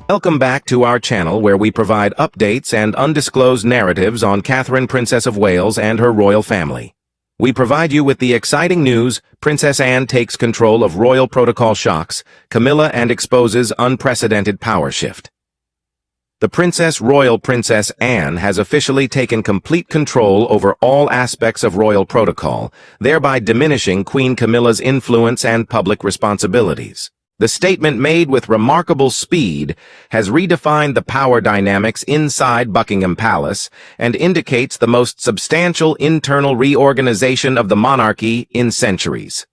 Welcome back to our channel where we provide updates and undisclosed narratives on Catherine, Princess of Wales and her royal family. We provide you with the exciting news: Princess Anne takes control of royal protocol shocks, Camilla and exposes unprecedented power shift. The Royal Princess Anne has officially taken complete control over all aspects of royal protocol, thereby diminishing Queen Camilla's influence and public responsibilities. The statement, made with remarkable speed, has redefined the power dynamics inside Buckingham Palace and indicates the most substantial internal reorganization of the monarchy in centuries.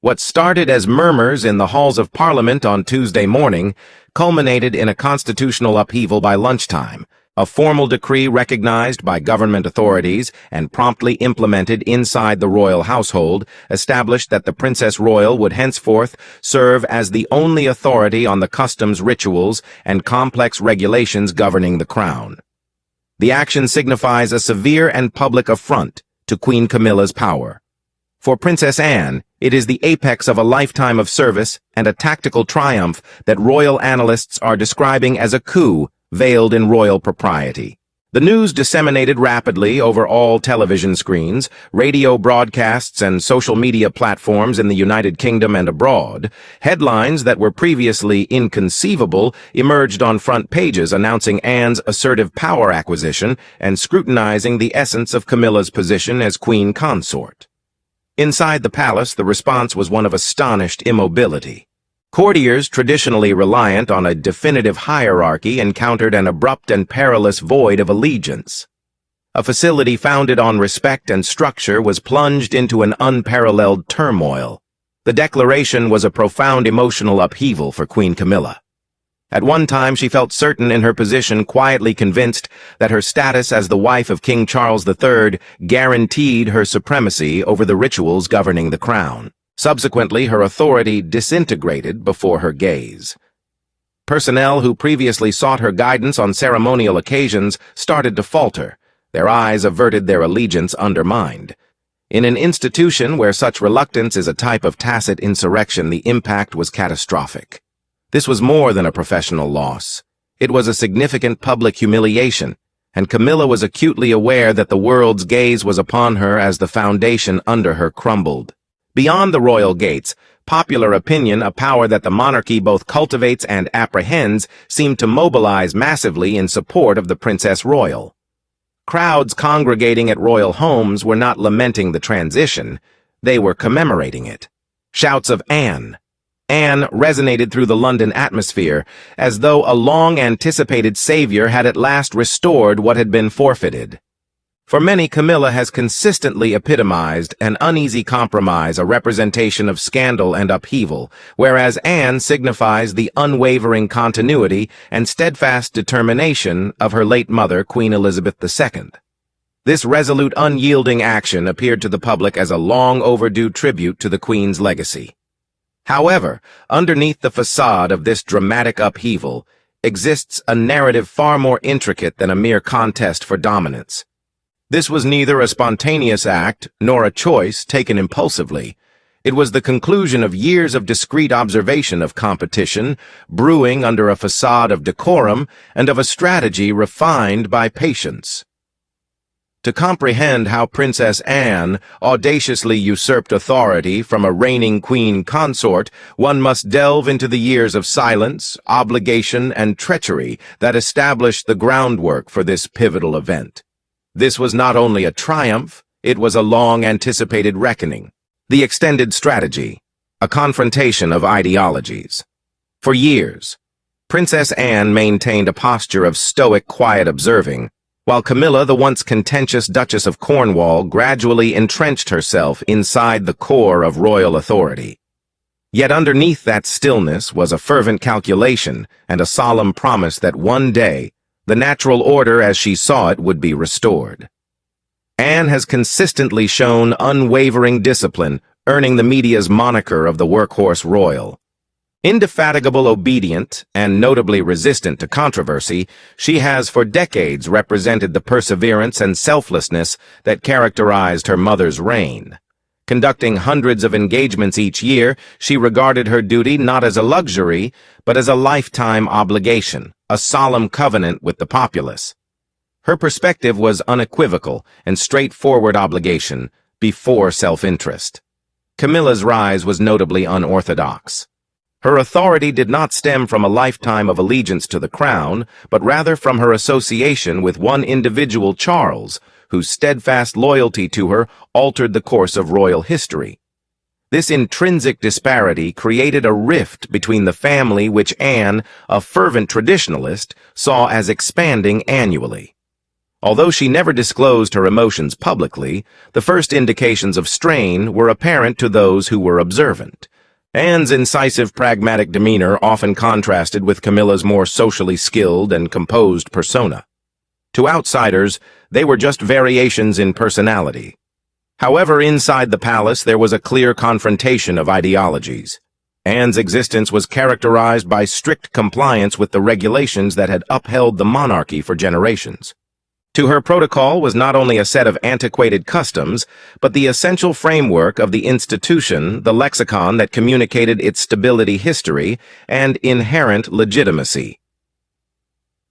What started as murmurs in the halls of Parliament on Tuesday morning culminated in a constitutional upheaval by lunchtime. A formal decree recognized by government authorities and promptly implemented inside the royal household established that the Princess Royal would henceforth serve as the only authority on the customs, rituals, and complex regulations governing the crown. The action signifies a severe and public affront to Queen Camilla's power. For Princess Anne, it is the apex of a lifetime of service and a tactical triumph that royal analysts are describing as a coup veiled in royal propriety. The news disseminated rapidly over all television screens, radio broadcasts, and social media platforms in the United Kingdom and abroad. Headlines that were previously inconceivable emerged on front pages announcing Anne's assertive power acquisition and scrutinizing the essence of Camilla's position as queen consort. Inside the palace, the response was one of astonished immobility. Courtiers, traditionally reliant on a definitive hierarchy, encountered an abrupt and perilous void of allegiance. A facility founded on respect and structure was plunged into an unparalleled turmoil. The declaration was a profound emotional upheaval for Queen Camilla. At one time, she felt certain in her position, quietly convinced that her status as the wife of King Charles III guaranteed her supremacy over the rituals governing the crown. Subsequently, her authority disintegrated before her gaze. Personnel who previously sought her guidance on ceremonial occasions started to falter, their eyes averted, their allegiance undermined. In an institution where such reluctance is a type of tacit insurrection, the impact was catastrophic. This was more than a professional loss. It was a significant public humiliation, and Camilla was acutely aware that the world's gaze was upon her as the foundation under her crumbled. Beyond the royal gates, popular opinion, a power that the monarchy both cultivates and apprehends, seemed to mobilize massively in support of the Princess Royal. Crowds congregating at royal homes were not lamenting the transition, they were commemorating it. Shouts of "Anne! Anne!" resonated through the London atmosphere, as though a long-anticipated savior had at last restored what had been forfeited. For many, Camilla has consistently epitomized an uneasy compromise, a representation of scandal and upheaval, whereas Anne signifies the unwavering continuity and steadfast determination of her late mother, Queen Elizabeth II. This resolute, unyielding action appeared to the public as a long-overdue tribute to the Queen's legacy. However, underneath the facade of this dramatic upheaval exists a narrative far more intricate than a mere contest for dominance. This was neither a spontaneous act nor a choice taken impulsively. It was the conclusion of years of discreet observation of competition, brewing under a facade of decorum and of a strategy refined by patience. To comprehend how Princess Anne audaciously usurped authority from a reigning queen consort, one must delve into the years of silence, obligation, and treachery that established the groundwork for this pivotal event. This was not only a triumph, it was a long-anticipated reckoning. The extended strategy, a confrontation of ideologies. For years, Princess Anne maintained a posture of stoic, quiet observing, while Camilla, the once contentious Duchess of Cornwall, gradually entrenched herself inside the core of royal authority. Yet underneath that stillness was a fervent calculation and a solemn promise that one day, the natural order as she saw it would be restored. Anne has consistently shown unwavering discipline, earning the media's moniker of the workhorse royal. Indefatigable, obedient, and notably resistant to controversy, she has for decades represented the perseverance and selflessness that characterized her mother's reign. Conducting hundreds of engagements each year, she regarded her duty not as a luxury, but as a lifetime obligation, a solemn covenant with the populace. Her perspective was unequivocal and straightforward obligation before self-interest. Camilla's rise was notably unorthodox. Her authority did not stem from a lifetime of allegiance to the crown, but rather from her association with one individual, Charles, whose steadfast loyalty to her altered the course of royal history. This intrinsic disparity created a rift between the family which Anne, a fervent traditionalist, saw as expanding annually. Although she never disclosed her emotions publicly, the first indications of strain were apparent to those who were observant. Anne's incisive, pragmatic demeanor often contrasted with Camilla's more socially skilled and composed persona. To outsiders, they were just variations in personality. However, inside the palace there was a clear confrontation of ideologies. Anne's existence was characterized by strict compliance with the regulations that had upheld the monarchy for generations. To her, protocol was not only a set of antiquated customs, but the essential framework of the institution, the lexicon that communicated its stability, history, and inherent legitimacy.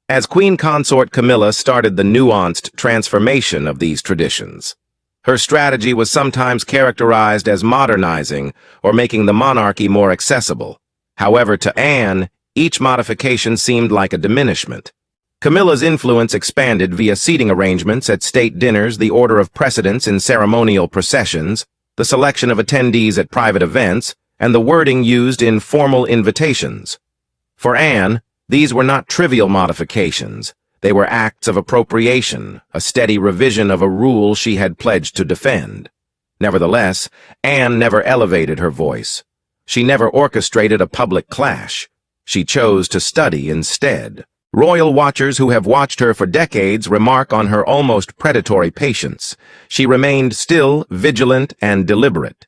As Queen Consort, Camilla started the nuanced transformation of these traditions. Her strategy was sometimes characterized as modernizing or making the monarchy more accessible. However, to Anne, each modification seemed like a diminishment. Camilla's influence expanded via seating arrangements at state dinners, the order of precedence in ceremonial processions, the selection of attendees at private events, and the wording used in formal invitations. For Anne, these were not trivial modifications. They were acts of appropriation, a steady revision of a rule she had pledged to defend. Nevertheless, Anne never elevated her voice. She never orchestrated a public clash. She chose to study instead. Royal watchers who have watched her for decades remark on her almost predatory patience. She remained still, vigilant, and deliberate.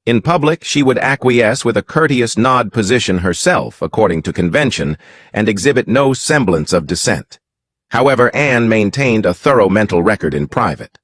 In public, she would acquiesce with a courteous nod, position herself according to convention, and exhibit no semblance of dissent. However, Anne maintained a thorough mental record in private.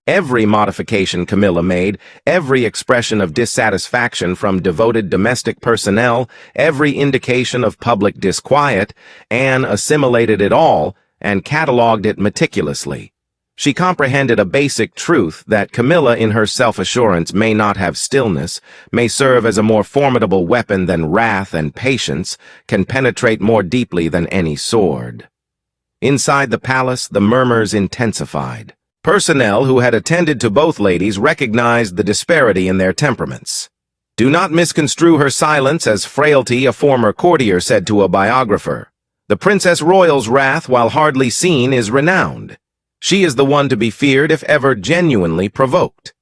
Every modification Camilla made, every expression of dissatisfaction from devoted domestic personnel, every indication of public disquiet, Anne assimilated it all and catalogued it meticulously. She comprehended a basic truth that Camilla, in her self-assurance, may not have stillness, may serve as a more formidable weapon than wrath, and patience can penetrate more deeply than any sword. Inside the palace, the murmurs intensified. Personnel who had attended to both ladies recognized the disparity in their temperaments. "Do not misconstrue her silence as frailty," a former courtier said to a biographer. "The Princess Royal's wrath, while hardly seen, is renowned. She is the one to be feared if ever genuinely provoked."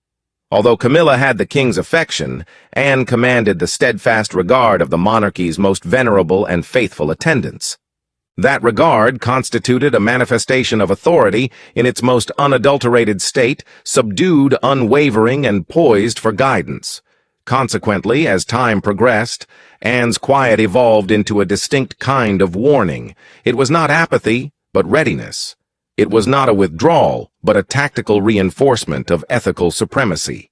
Although Camilla had the king's affection, Anne commanded the steadfast regard of the monarchy's most venerable and faithful attendants. That regard constituted a manifestation of authority in its most unadulterated state, subdued, unwavering, and poised for guidance. Consequently, as time progressed, Anne's quiet evolved into a distinct kind of warning. It was not apathy, but readiness. It was not a withdrawal, but a tactical reinforcement of ethical supremacy.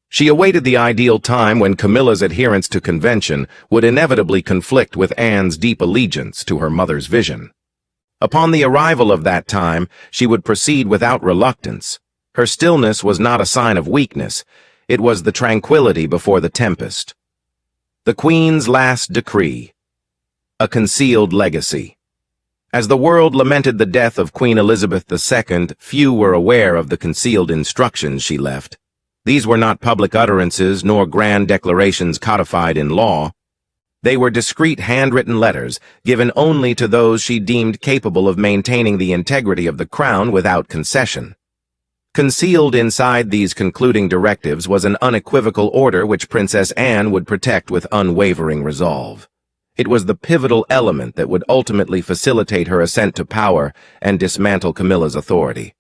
She awaited the ideal time when Camilla's adherence to convention would inevitably conflict with Anne's deep allegiance to her mother's vision. Upon the arrival of that time, she would proceed without reluctance. Her stillness was not a sign of weakness. It was the tranquility before the tempest. The Queen's last decree. A concealed legacy. As the world lamented the death of Queen Elizabeth II, few were aware of the concealed instructions she left. These were not public utterances nor grand declarations codified in law. They were discreet handwritten letters given only to those she deemed capable of maintaining the integrity of the crown without concession. Concealed inside these concluding directives was an unequivocal order which Princess Anne would protect with unwavering resolve. It was the pivotal element that would ultimately facilitate her ascent to power and dismantle Camilla's authority.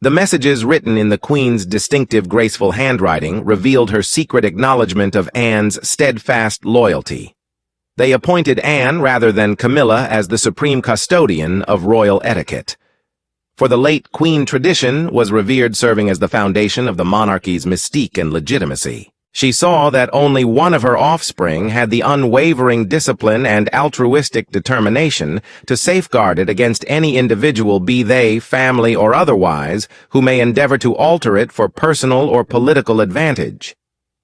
The messages, written in the Queen's distinctive, graceful handwriting, revealed her secret acknowledgement of Anne's steadfast loyalty. They appointed Anne rather than Camilla as the supreme custodian of royal etiquette. For the late Queen, tradition was revered, serving as the foundation of the monarchy's mystique and legitimacy. She saw that only one of her offspring had the unwavering discipline and altruistic determination to safeguard it against any individual, be they family or otherwise, who may endeavor to alter it for personal or political advantage.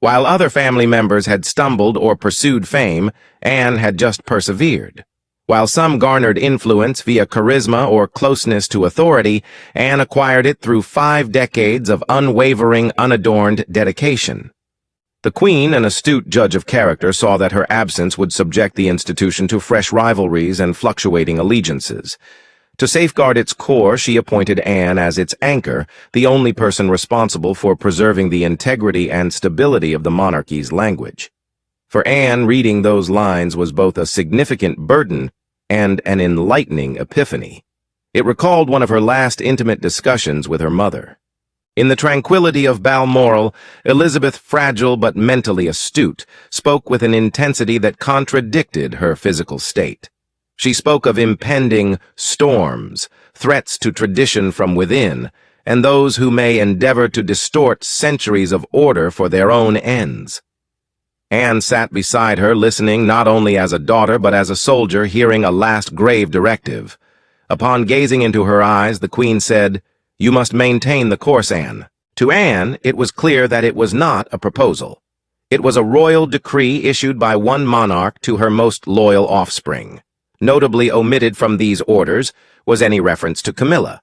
While other family members had stumbled or pursued fame, Anne had just persevered. While some garnered influence via charisma or closeness to authority, Anne acquired it through 5 decades of unwavering, unadorned dedication. The Queen, an astute judge of character, saw that her absence would subject the institution to fresh rivalries and fluctuating allegiances. To safeguard its core, she appointed Anne as its anchor, the only person responsible for preserving the integrity and stability of the monarchy's language. For Anne, reading those lines was both a significant burden and an enlightening epiphany. It recalled one of her last intimate discussions with her mother. In the tranquility of Balmoral, Elizabeth, fragile but mentally astute, spoke with an intensity that contradicted her physical state. She spoke of impending storms, threats to tradition from within, and those who may endeavor to distort centuries of order for their own ends. Anne sat beside her, listening not only as a daughter but as a soldier hearing a last grave directive. Upon gazing into her eyes, the Queen said, "You must maintain the course, Anne." To Anne, it was clear that it was not a proposal. It was a royal decree issued by one monarch to her most loyal offspring. Notably omitted from these orders was any reference to Camilla.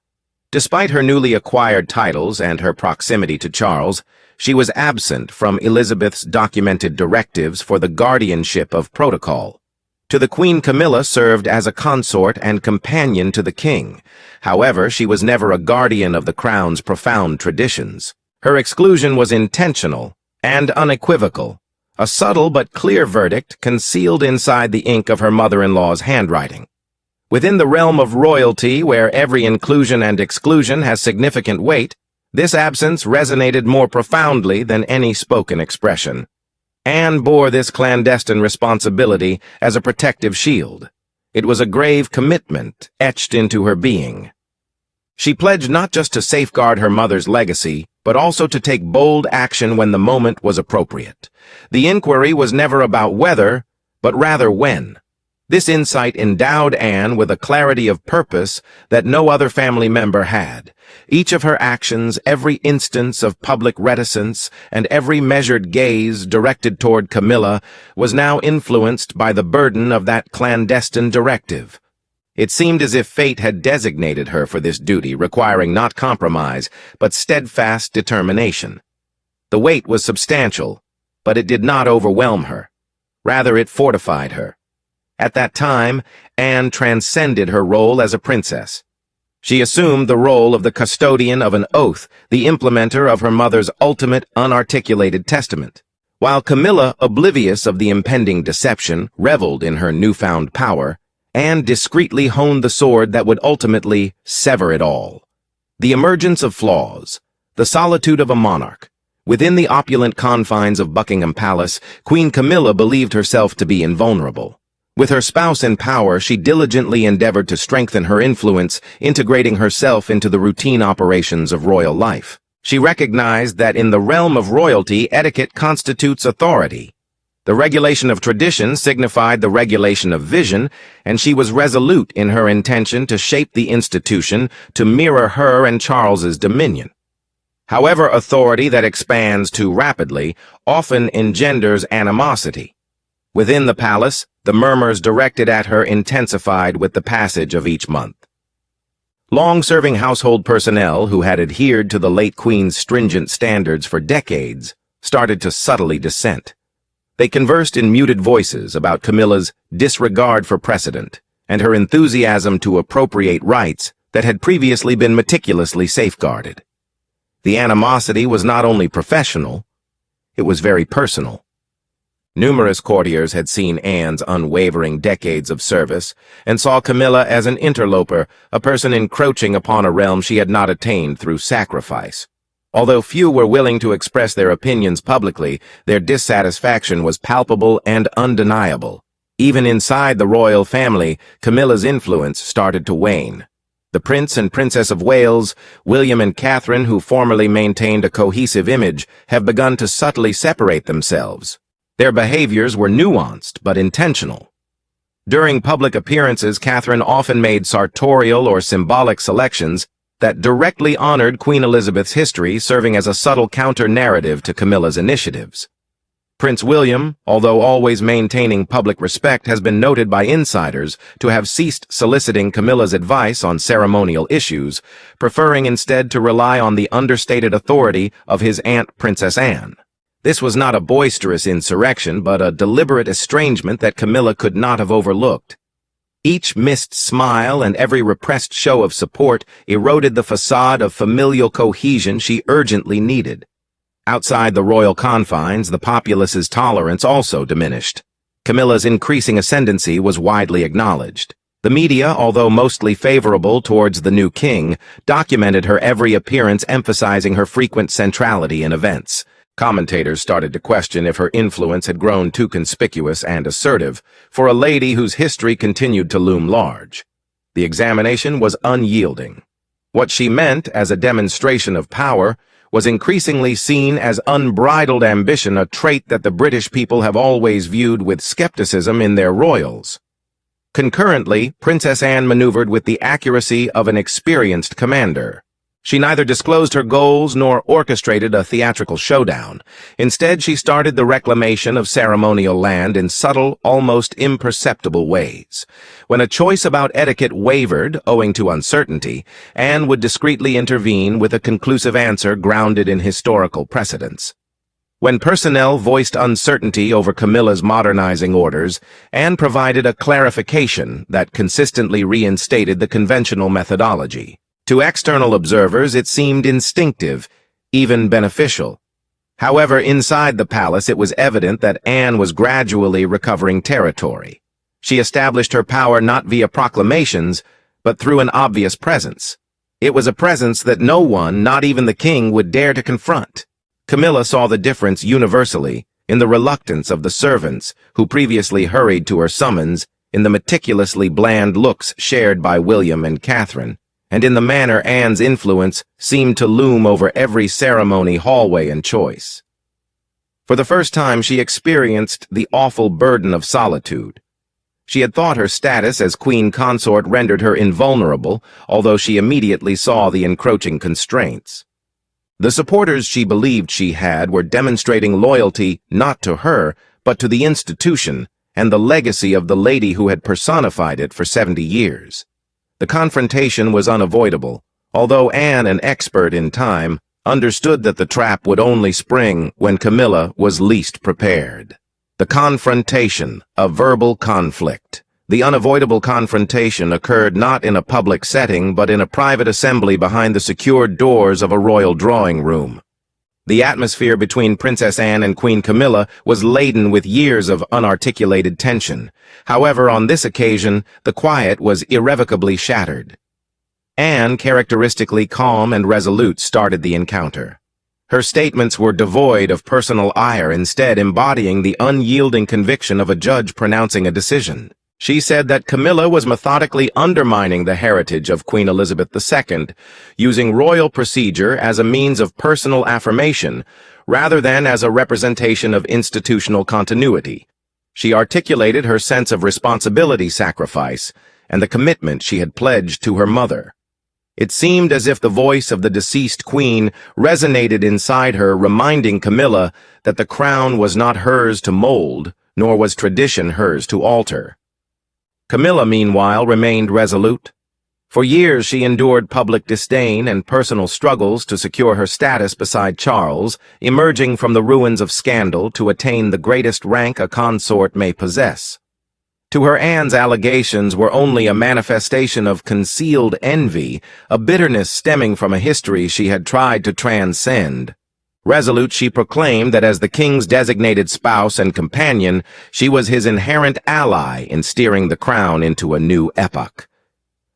Despite her newly acquired titles and her proximity to Charles, she was absent from Elizabeth's documented directives for the guardianship of protocol. To the Queen, Camilla served as a consort and companion to the king. However, she was never a guardian of the crown's profound traditions. Her exclusion was intentional and unequivocal, a subtle but clear verdict concealed inside the ink of her mother-in-law's handwriting. Within the realm of royalty, where every inclusion and exclusion has significant weight, this absence resonated more profoundly than any spoken expression. Anne bore this clandestine responsibility as a protective shield. It was a grave commitment etched into her being. She pledged not just to safeguard her mother's legacy, but also to take bold action when the moment was appropriate. The inquiry was never about whether, but rather when. This insight endowed Anne with a clarity of purpose that no other family member had. Each of her actions, every instance of public reticence, and every measured gaze directed toward Camilla was now influenced by the burden of that clandestine directive. It seemed as if fate had designated her for this duty, requiring not compromise, but steadfast determination. The weight was substantial, but it did not overwhelm her. Rather, it fortified her. At that time, Anne transcended her role as a princess. She assumed the role of the custodian of an oath, the implementer of her mother's ultimate unarticulated testament. While Camilla, oblivious of the impending deception, reveled in her newfound power, Anne discreetly honed the sword that would ultimately sever it all. The emergence of flaws, the solitude of a monarch. Within the opulent confines of Buckingham Palace, Queen Camilla believed herself to be invulnerable. With her spouse in power, she diligently endeavored to strengthen her influence, integrating herself into the routine operations of royal life. She recognized that in the realm of royalty, etiquette constitutes authority. The regulation of tradition signified the regulation of vision, and she was resolute in her intention to shape the institution to mirror her and Charles's dominion. However, authority that expands too rapidly often engenders animosity. Within the palace, the murmurs directed at her intensified with the passage of each month. Long-serving household personnel who had adhered to the late Queen's stringent standards for decades started to subtly dissent. They conversed in muted voices about Camilla's disregard for precedent and her enthusiasm to appropriate rights that had previously been meticulously safeguarded. The animosity was not only professional, it was very personal. Numerous courtiers had seen Anne's unwavering decades of service and saw Camilla as an interloper, a person encroaching upon a realm she had not attained through sacrifice. Although few were willing to express their opinions publicly, their dissatisfaction was palpable and undeniable. Even inside the royal family, Camilla's influence started to wane. The Prince and Princess of Wales, William and Catherine, who formerly maintained a cohesive image, have begun to subtly separate themselves. Their behaviors were nuanced but intentional. During public appearances, Catherine often made sartorial or symbolic selections that directly honored Queen Elizabeth's history, serving as a subtle counter-narrative to Camilla's initiatives. Prince William, although always maintaining public respect, has been noted by insiders to have ceased soliciting Camilla's advice on ceremonial issues, preferring instead to rely on the understated authority of his aunt Princess Anne. This was not a boisterous insurrection, but a deliberate estrangement that Camilla could not have overlooked. Each missed smile and every repressed show of support eroded the facade of familial cohesion she urgently needed. Outside the royal confines, the populace's tolerance also diminished. Camilla's increasing ascendancy was widely acknowledged. The media, although mostly favorable towards the new king, documented her every appearance, emphasizing her frequent centrality in events. Commentators started to question if her influence had grown too conspicuous and assertive for a lady whose history continued to loom large. The examination was unyielding. What she meant as a demonstration of power was increasingly seen as unbridled ambition, a trait that the British people have always viewed with skepticism in their royals. Concurrently, Princess Anne maneuvered with the accuracy of an experienced commander. She neither disclosed her goals nor orchestrated a theatrical showdown. Instead, she started the reclamation of ceremonial land in subtle, almost imperceptible ways. When a choice about etiquette wavered, owing to uncertainty, Anne would discreetly intervene with a conclusive answer grounded in historical precedents. When personnel voiced uncertainty over Camilla's modernizing orders, Anne provided a clarification that consistently reinstated the conventional methodology. To external observers, it seemed instinctive, even beneficial. However, inside the palace, it was evident that Anne was gradually recovering territory. She established her power not via proclamations, but through an obvious presence. It was a presence that no one, not even the king, would dare to confront. Camilla saw the difference universally, in the reluctance of the servants who previously hurried to her summons, in the meticulously bland looks shared by William and Catherine, and in the manner Anne's influence seemed to loom over every ceremony, hallway, and choice. For the first time, she experienced the awful burden of solitude. She had thought her status as queen consort rendered her invulnerable, although she immediately saw the encroaching constraints. The supporters she believed she had were demonstrating loyalty not to her, but to the institution and the legacy of the lady who had personified it for 70 years. The confrontation was unavoidable, although Anne, an expert in time, understood that the trap would only spring when Camilla was least prepared. The confrontation, a verbal conflict. The unavoidable confrontation occurred not in a public setting, but in a private assembly behind the secured doors of a royal drawing room. The atmosphere between Princess Anne and Queen Camilla was laden with years of unarticulated tension. However, on this occasion, the quiet was irrevocably shattered. Anne, characteristically calm and resolute, started the encounter. Her statements were devoid of personal ire, instead embodying the unyielding conviction of a judge pronouncing a decision. She said that Camilla was methodically undermining the heritage of Queen Elizabeth II, using royal procedure as a means of personal affirmation rather than as a representation of institutional continuity. She articulated her sense of responsibility sacrifice and the commitment she had pledged to her mother. It seemed as if the voice of the deceased queen resonated inside her, reminding Camilla that the crown was not hers to mold, nor was tradition hers to alter. Camilla, meanwhile, remained resolute. For years she endured public disdain and personal struggles to secure her status beside Charles, emerging from the ruins of scandal to attain the greatest rank a consort may possess. To her, Anne's allegations were only a manifestation of concealed envy, a bitterness stemming from a history she had tried to transcend. Resolute, she proclaimed that as the king's designated spouse and companion, she was his inherent ally in steering the crown into a new epoch.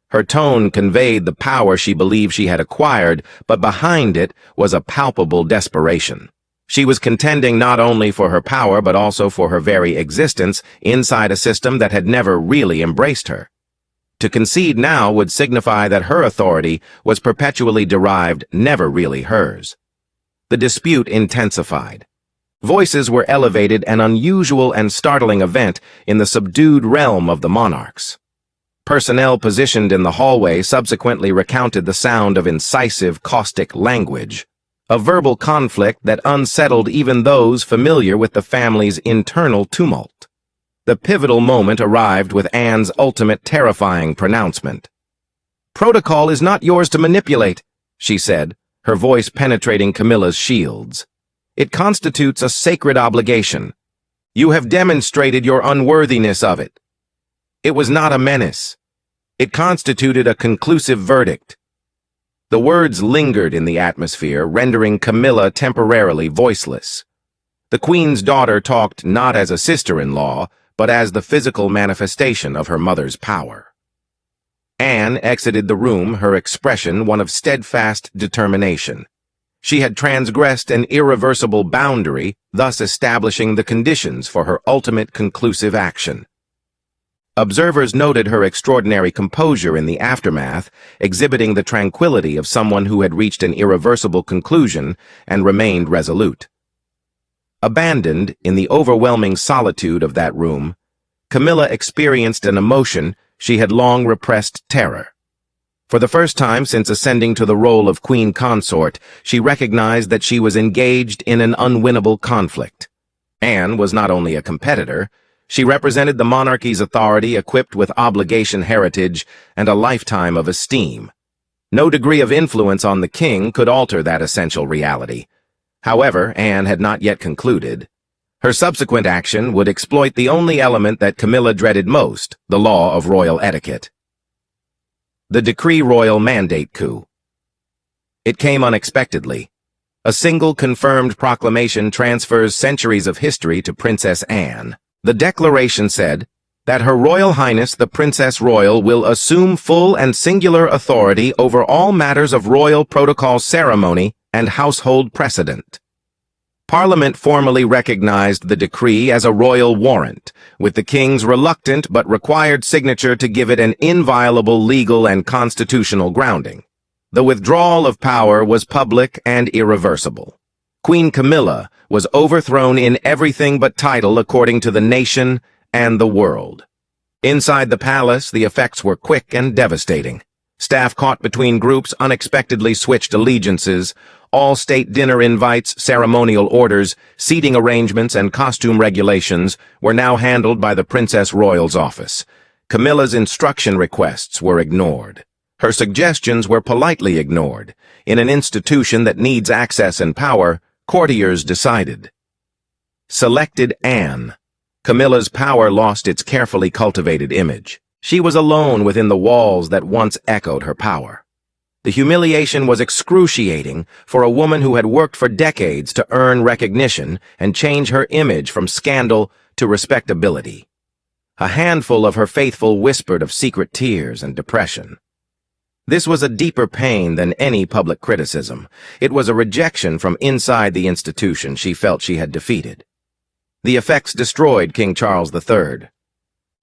Her tone conveyed the power she believed she had acquired, but behind it was a palpable desperation. She was contending not only for her power but also for her very existence inside a system that had never really embraced her. To concede now would signify that her authority was perpetually derived, never really hers. The dispute intensified. Voices were elevated, an unusual and startling event in the subdued realm of the monarchs. Personnel positioned in the hallway subsequently recounted the sound of incisive, caustic language, a verbal conflict that unsettled even those familiar with the family's internal tumult. The pivotal moment arrived with Anne's ultimate terrifying pronouncement. "Protocol is not yours to manipulate," she said, her voice penetrating Camilla's shields. "It constitutes a sacred obligation. You have demonstrated your unworthiness of it." It was not a menace. It constituted a conclusive verdict. The words lingered in the atmosphere, rendering Camilla temporarily voiceless. The Queen's daughter talked not as a sister-in-law, but as the physical manifestation of her mother's power. Anne exited the room, her expression one of steadfast determination. She had transgressed an irreversible boundary, thus establishing the conditions for her ultimate conclusive action. Observers noted her extraordinary composure in the aftermath, exhibiting the tranquility of someone who had reached an irreversible conclusion and remained resolute. Abandoned in the overwhelming solitude of that room, Camilla experienced an emotion she had long repressed: terror. For the first time since ascending to the role of queen consort, she recognized that she was engaged in an unwinnable conflict. Anne was not only a competitor, she represented the monarchy's authority equipped with obligation, heritage, and a lifetime of esteem. No degree of influence on the king could alter that essential reality. However, Anne had not yet concluded. Her subsequent action would exploit the only element that Camilla dreaded most, the law of royal etiquette. The Decree Royal Mandate Coup. It came unexpectedly. A single confirmed proclamation transfers centuries of history to Princess Anne. The declaration said that Her Royal Highness the Princess Royal will assume full and singular authority over all matters of royal protocol, ceremony, and household precedent. Parliament formally recognized the decree as a royal warrant, with the king's reluctant but required signature to give it an inviolable legal and constitutional grounding. The withdrawal of power was public and irreversible. Queen Camilla was overthrown in everything but title according to the nation and the world. Inside the palace, the effects were quick and devastating. Staff caught between groups unexpectedly switched allegiances. All state dinner invites, ceremonial orders, seating arrangements, and costume regulations were now handled by the Princess Royal's office. Camilla's instruction requests were ignored. Her suggestions were politely ignored. In an institution that needs access and power, courtiers decided. Selected Anne. Camilla's power lost its carefully cultivated image. She was alone within the walls that once echoed her power. The humiliation was excruciating for a woman who had worked for decades to earn recognition and change her image from scandal to respectability. A handful of her faithful whispered of secret tears and depression. This was a deeper pain than any public criticism. It was a rejection from inside the institution she felt she had defeated. The effects destroyed King Charles III.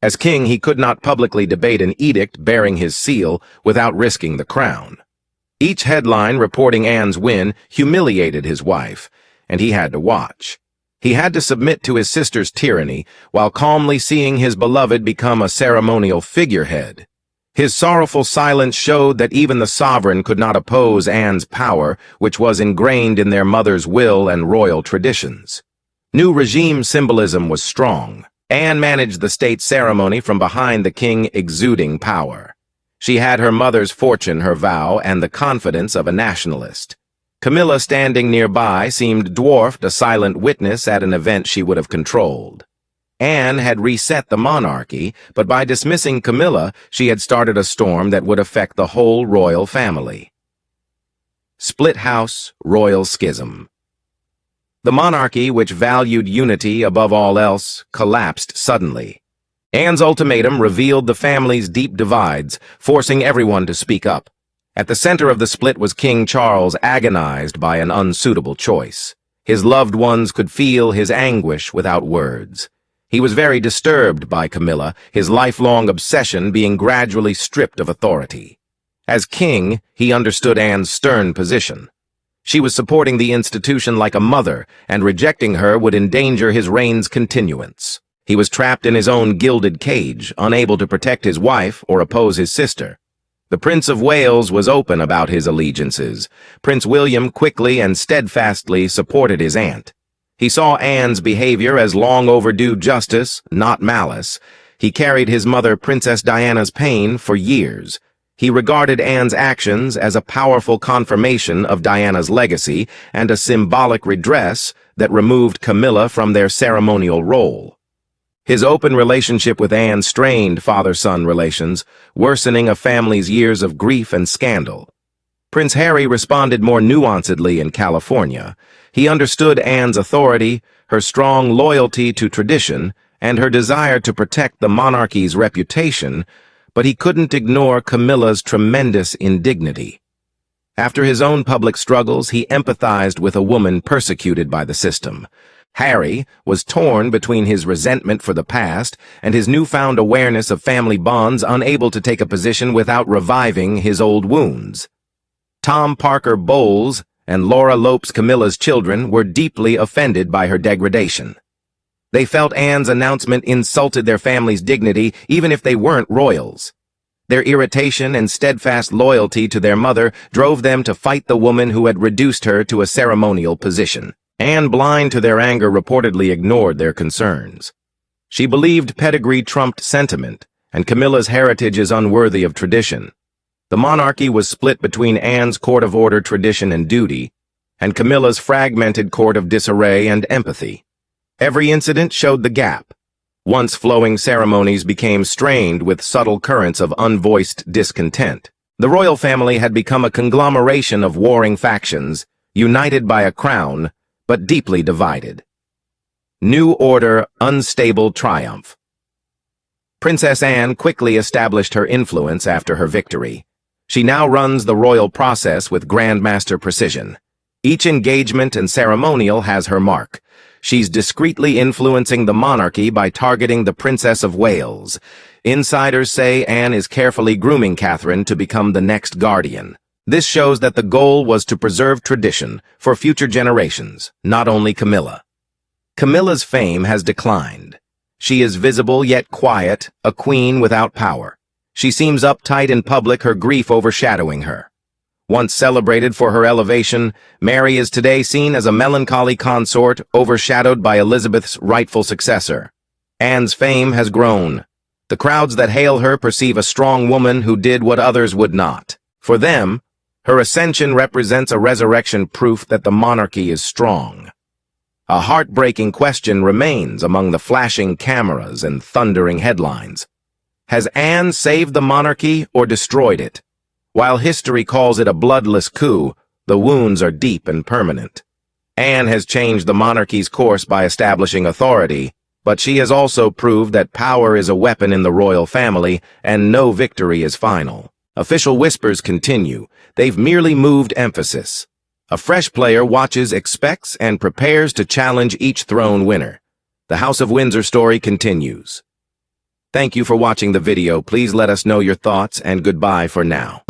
As king, he could not publicly debate an edict bearing his seal without risking the crown. Each headline reporting Anne's win humiliated his wife, and he had to watch. He had to submit to his sister's tyranny while calmly seeing his beloved become a ceremonial figurehead. His sorrowful silence showed that even the sovereign could not oppose Anne's power, which was ingrained in their mother's will and royal traditions. New regime symbolism was strong. Anne managed the state ceremony from behind, the king exuding power. She had her mother's fortune, her vow, and the confidence of a nationalist. Camilla, standing nearby, seemed dwarfed, a silent witness at an event she would have controlled. Anne had reset the monarchy, but by dismissing Camilla, she had started a storm that would affect the whole royal family. Split house, royal schism. The monarchy, which valued unity above all else, collapsed suddenly. Anne's ultimatum revealed the family's deep divides, forcing everyone to speak up. At the center of the split was King Charles, agonized by an unsuitable choice. His loved ones could feel his anguish without words. He was very disturbed by Camilla, his lifelong obsession being gradually stripped of authority. As king, he understood Anne's stern position. She was supporting the institution like a mother, and rejecting her would endanger his reign's continuance. He was trapped in his own gilded cage, unable to protect his wife or oppose his sister. The Prince of Wales was open about his allegiances. Prince William quickly and steadfastly supported his aunt. He saw Anne's behavior as long overdue justice, not malice. He carried his mother Princess Diana's pain for years. He regarded Anne's actions as a powerful confirmation of Diana's legacy and a symbolic redress that removed Camilla from their ceremonial role. His open relationship with Anne strained father-son relations, worsening a family's years of grief and scandal. Prince Harry responded more nuancedly in California. He understood Anne's authority, her strong loyalty to tradition, and her desire to protect the monarchy's reputation, but he couldn't ignore Camilla's tremendous indignity. After his own public struggles, he empathized with a woman persecuted by the system. Harry was torn between his resentment for the past and his newfound awareness of family bonds, unable to take a position without reviving his old wounds. Tom Parker Bowles and Laura Lopes, Camilla's children, were deeply offended by her degradation. They felt Anne's announcement insulted their family's dignity, even if they weren't royals. Their irritation and steadfast loyalty to their mother drove them to fight the woman who had reduced her to a ceremonial position. Anne, blind to their anger, reportedly ignored their concerns. She believed pedigree trumped sentiment, and Camilla's heritage is unworthy of tradition. The monarchy was split between Anne's court of order, tradition, and duty, and Camilla's fragmented court of disarray and empathy. Every incident showed the gap. Once flowing ceremonies became strained with subtle currents of unvoiced discontent. The royal family had become a conglomeration of warring factions, united by a crown, but deeply divided. New order, unstable triumph. Princess Anne quickly established her influence after her victory. She now runs the royal process with grandmaster precision. Each engagement and ceremonial has her mark. She's discreetly influencing the monarchy by targeting the Princess of Wales. Insiders say Anne is carefully grooming Catherine to become the next guardian. This shows that the goal was to preserve tradition for future generations, not only Camilla. Camilla's fame has declined. She is visible yet quiet, a queen without power. She seems uptight in public, her grief overshadowing her. Once celebrated for her elevation, Mary is today seen as a melancholy consort overshadowed by Elizabeth's rightful successor. Anne's fame has grown. The crowds that hail her perceive a strong woman who did what others would not. For them, her ascension represents a resurrection, proof that the monarchy is strong. A heartbreaking question remains among the flashing cameras and thundering headlines. Has Anne saved the monarchy or destroyed it? While history calls it a bloodless coup, the wounds are deep and permanent. Anne has changed the monarchy's course by establishing authority, but she has also proved that power is a weapon in the royal family and no victory is final. Official whispers continue. They've merely moved emphasis. A fresh player watches, expects, and prepares to challenge each throne winner. The House of Windsor story continues. Thank you for watching the video. Please let us know your thoughts, and goodbye for now.